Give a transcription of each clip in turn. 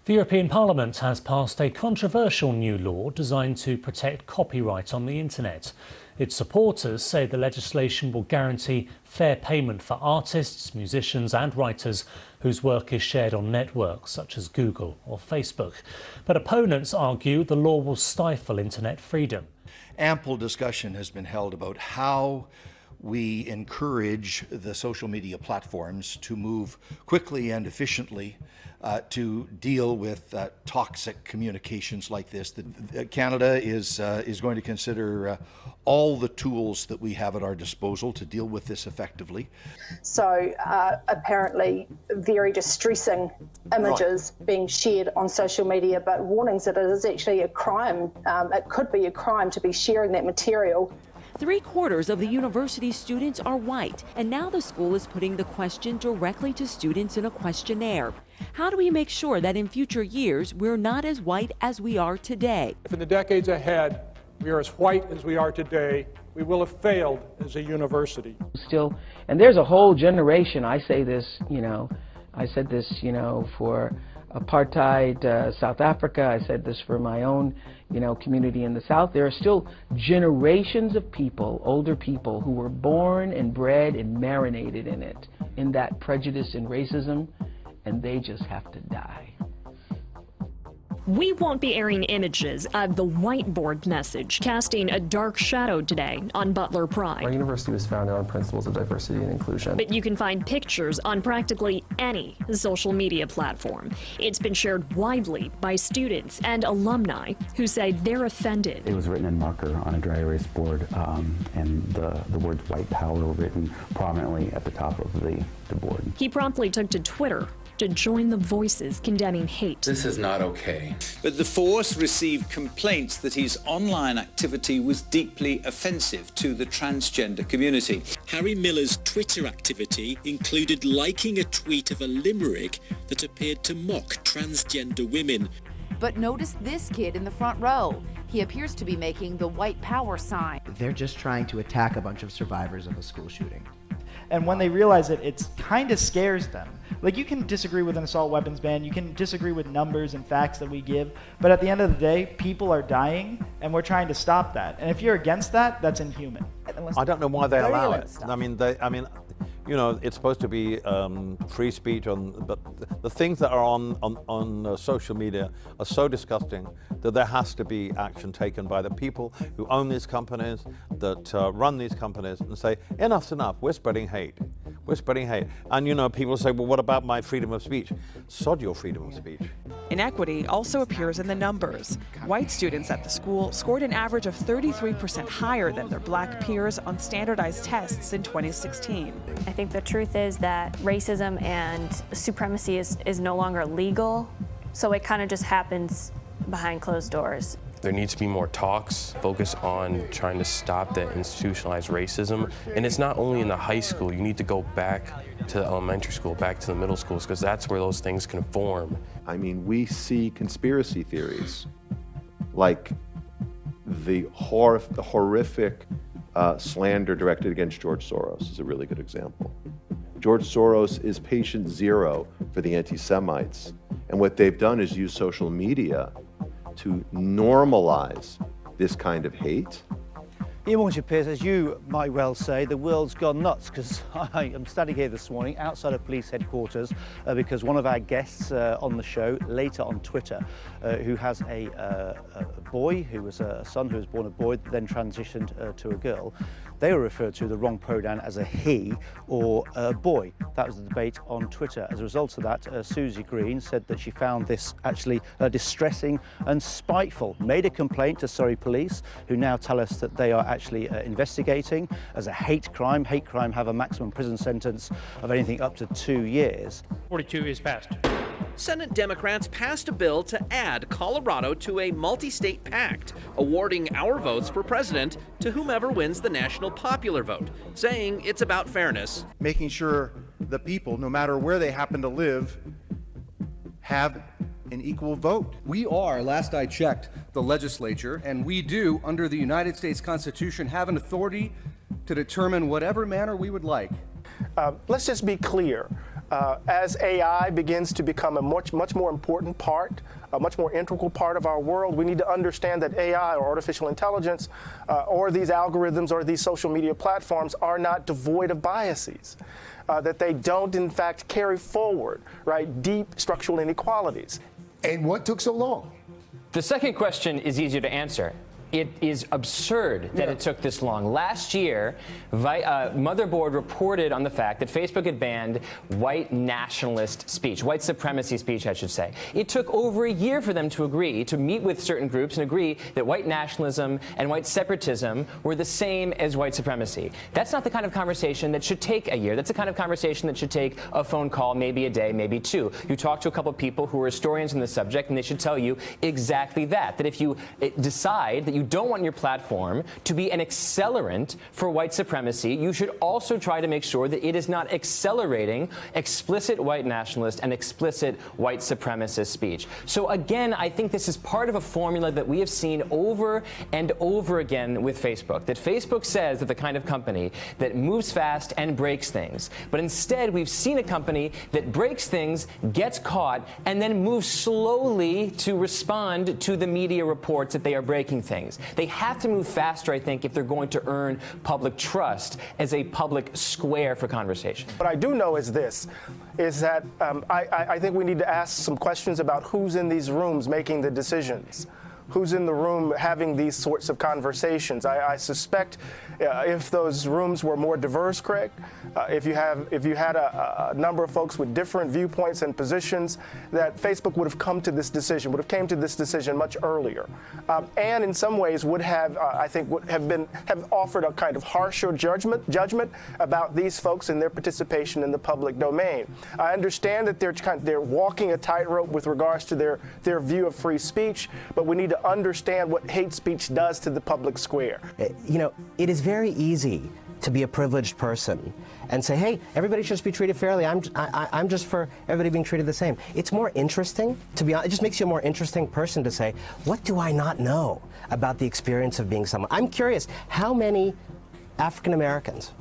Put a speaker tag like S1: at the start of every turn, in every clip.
S1: The European Parliament has passed a controversial new law designed to protect copyright on the internet. Its supporters say the legislation will guarantee fair payment for artists, musicians and writers whose work is shared on networks such as Google or Facebook. But opponents argue the law will stifle internet freedom.
S2: Ample discussion has been held about how we encourage the social media platforms to move quickly and efficiently to deal with toxic communications like this. Canada is going to consider all the tools that we have at our disposal to deal with this effectively.
S3: So apparently very distressing images being shared on social media, but warnings that it is actually a crime. It could be a crime to be sharing that material.
S4: 3/4 of the university students are white, and now the school is putting the question directly to students in a questionnaire. How do we make sure that in future years we're not as white as we are today?
S5: If in the decades ahead we are as white as we are today, we will have failed as a university.
S6: Still, and there's a whole generation, I say this, I said this, for apartheid South Africa, I said this for my own, community in the South. There are still generations of people, older people, who were born and bred and marinated in it, in that prejudice and racism, and they just have to die.
S7: We won't be airing images of the whiteboard message casting a dark shadow today on Butler Pride.
S8: Our university was founded on principles of diversity and inclusion.
S7: But you can find pictures on practically any social media platform. It's been shared widely by students and alumni who say they're offended.
S9: It was written in marker on a dry erase board, and the words white power were written prominently at the top of the board.
S7: He promptly took to Twitter to join the voices condemning hate.
S10: This is not okay.
S11: But the force received complaints that his online activity was deeply offensive to the transgender community.
S12: Harry Miller's Twitter activity included liking a tweet of a limerick that appeared to mock transgender women.
S13: But notice this kid in the front row. He appears to be making the white power sign.
S14: They're just trying to attack a bunch of survivors of a school shooting. And when they realize it kind of scares them. Like, you can disagree with an assault weapons ban, you can disagree with numbers and facts that we give, but at the end of the day, people are dying, and we're trying to stop that. And if you're against that, that's inhuman.
S15: I don't know why they allow it. It's supposed to be free speech, but the things that are on social media are so disgusting that there has to be action taken by the people who own these companies, that run these companies, and say, enough's enough, we're spreading hate. We're spreading hate. And people say, well, what about my freedom of speech? Sod your freedom of speech.
S16: Inequity also appears in the numbers. White students at the school scored an average of 33% higher than their black peers on standardized tests in 2016.
S17: I think the truth is that racism and supremacy is no longer legal, so it kind of just happens behind closed doors.
S18: There needs to be more talks, focus on trying to stop that institutionalized racism. And it's not only in the high school, you need to go back to the elementary school, back to the middle schools, because that's where those things can form.
S19: I mean, we see conspiracy theories like the horrific slander directed against George Soros is a really good example. George Soros is patient zero for the anti-Semites. And what they've done is use social media to normalize this kind of hate.
S20: Ian Warnshire Pierce, as you might well say, the world's gone nuts, because I am standing here this morning outside of police headquarters because one of our guests on the show, later on Twitter, who has a boy who was a son who was born a boy, then transitioned to a girl, they were referred to the wrong pronoun as a he or a boy. That was the debate on Twitter. As a result of that, Susie Green said that she found this actually distressing and spiteful. Made a complaint to Surrey Police, who now tell us that they are actually investigating as a hate crime. Hate crime have a maximum prison sentence of anything up to 2 years.
S1: 42 is passed.
S3: Senate Democrats passed a bill to add Colorado to a multi-state pact, awarding our votes for president to whomever wins the national popular vote, saying it's about fairness.
S4: Making sure the people, no matter where they happen to live, have an equal vote.
S5: We are, last I checked, the legislature, and we do, under the United States Constitution, have an authority to determine whatever manner we would like. Let's just be clear.
S10: As AI begins to become a much more important part, a much more integral part of our world, we need to understand that AI or artificial intelligence or these algorithms or these social media platforms are not devoid of biases, that they don't in fact carry forward, right, deep structural inequalities.
S21: And what took so long?
S22: The second question is easier to answer. It is absurd that it took this long. Last year, Motherboard reported on the fact that Facebook had banned white nationalist speech, white supremacy speech, I should say. It took over a year for them to agree, to meet with certain groups and agree that white nationalism and white separatism were the same as white supremacy. That's not the kind of conversation that should take a year. That's the kind of conversation that should take a phone call, maybe a day, maybe two. You talk to a couple of people who are historians in the subject, and they should tell you exactly that if you decide that you don't want your platform to be an accelerant for white supremacy, you should also try to make sure that it is not accelerating explicit white nationalist and explicit white supremacist speech. So again, I think this is part of a formula that we have seen over and over again with Facebook, that Facebook says that the kind of company that moves fast and breaks things. But instead, we've seen a company that breaks things, gets caught, and then moves slowly to respond to the media reports that they are breaking things. They have to move faster, I think, if they're going to earn public trust as a public square for conversation.
S10: What I do know is this, is that I think we need to ask some questions about who's in these rooms making the decisions. Who's in the room having these sorts of conversations? I suspect if those rooms were more diverse, Craig, if you had a number of folks with different viewpoints and positions, that Facebook would have come to this decision, would have came to this decision much earlier, and in some ways would have, I think, would have offered a kind of harsher judgment about these folks and their participation in the public domain. I understand that they're walking a tightrope with regards to their view of free speech, but we need to understand what hate speech does to the public square.
S23: You know, it is very easy to be a privileged person and say, hey, everybody should just be treated fairly. I'm just for everybody being treated the same. It's more interesting, to be honest, it just makes you a more interesting person to say, what do I not know about the experience of being someone? I'm curious, how many African Americans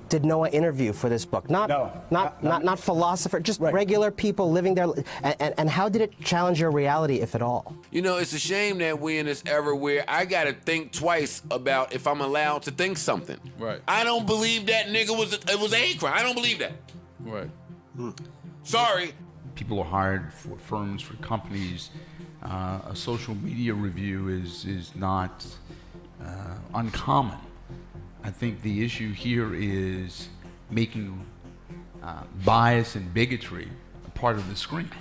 S23: did Noah interview for this book? Not philosophers, just regular people living there. And how did it challenge your reality, if at all?
S24: You know, it's a shame that we're in this era where I gotta think twice about if I'm allowed to think something.
S25: Right.
S24: I don't believe that nigga was a hate crime. I don't believe that.
S25: Right.
S24: Sorry.
S26: People are hired for firms, for companies. A social media review is not uncommon. I think the issue here is making bias and bigotry a part of the screen,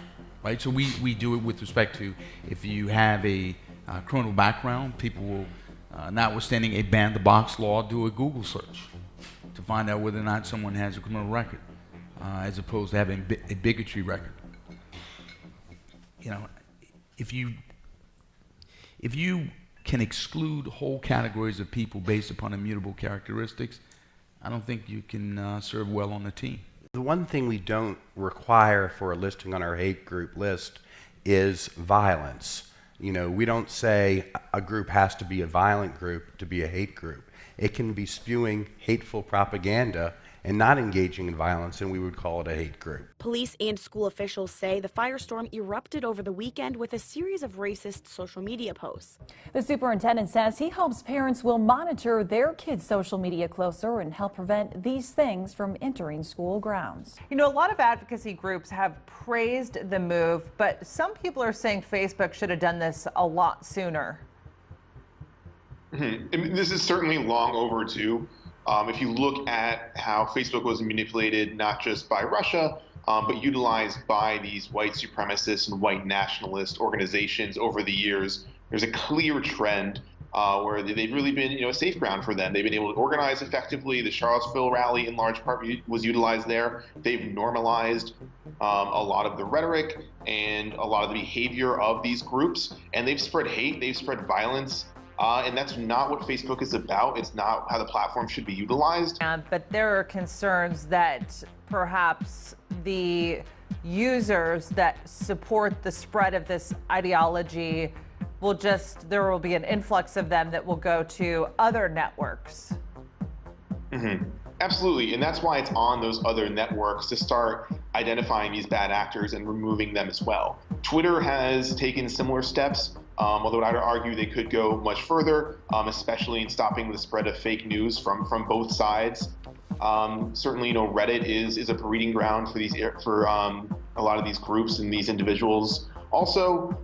S26: right? So we do it with respect to if you have a criminal background, people will, notwithstanding a ban the box law, do a Google search to find out whether or not someone has a criminal record, as opposed to having a bigotry record. You know, if you can exclude whole categories of people based upon immutable characteristics, I don't think you can serve well on the team.
S27: The one thing we don't require for a listing on our hate group list is violence. You know, we don't say a group has to be a violent group to be a hate group. It can be spewing hateful propaganda and not engaging in violence, and we would call it a hate group.
S28: Police and school officials say the firestorm erupted over the weekend with a series of racist social media posts.
S29: The superintendent says he hopes parents will monitor their kids' social media closer and help prevent these things from entering school grounds.
S30: You know, a lot of advocacy groups have praised the move, but some people are saying Facebook should have done this a lot sooner.
S31: I mean, this is certainly long overdue. If you look at how Facebook was manipulated, not just by Russia, but utilized by these white supremacist and white nationalist organizations over the years, there's a clear trend where they've really been, a safe ground for them. They've been able to organize effectively. The Charlottesville rally, in large part, was utilized there. They've normalized a lot of the rhetoric and a lot of the behavior of these groups, and they've spread hate, they've spread violence. And that's not what Facebook is about. It's not how the platform should be utilized.
S30: But there are concerns that perhaps the users that support the spread of this ideology there will be an influx of them that will go to other networks.
S31: Absolutely, and that's why it's on those other networks to start identifying these bad actors and removing them as well. Twitter has taken similar steps, although I'd argue they could go much further, especially in stopping the spread of fake news from both sides. Certainly, Reddit is a breeding ground for a lot of these groups and these individuals. Also,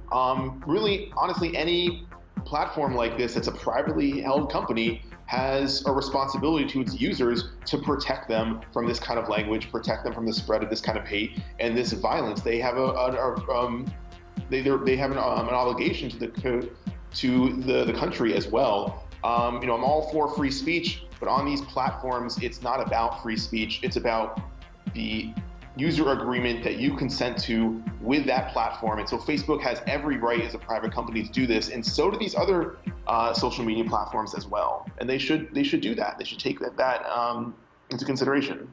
S31: really, honestly, any platform like this that's a privately held company has a responsibility to its users to protect them from this kind of language, protect them from the spread of this kind of hate and this violence. They have an obligation to the country as well. I'm all for free speech, but on these platforms, it's not about free speech. It's about the user agreement that you consent to with that platform. And so Facebook has every right as a private company to do this, and so do these other social media platforms as well. And they should do that. They should take that into consideration.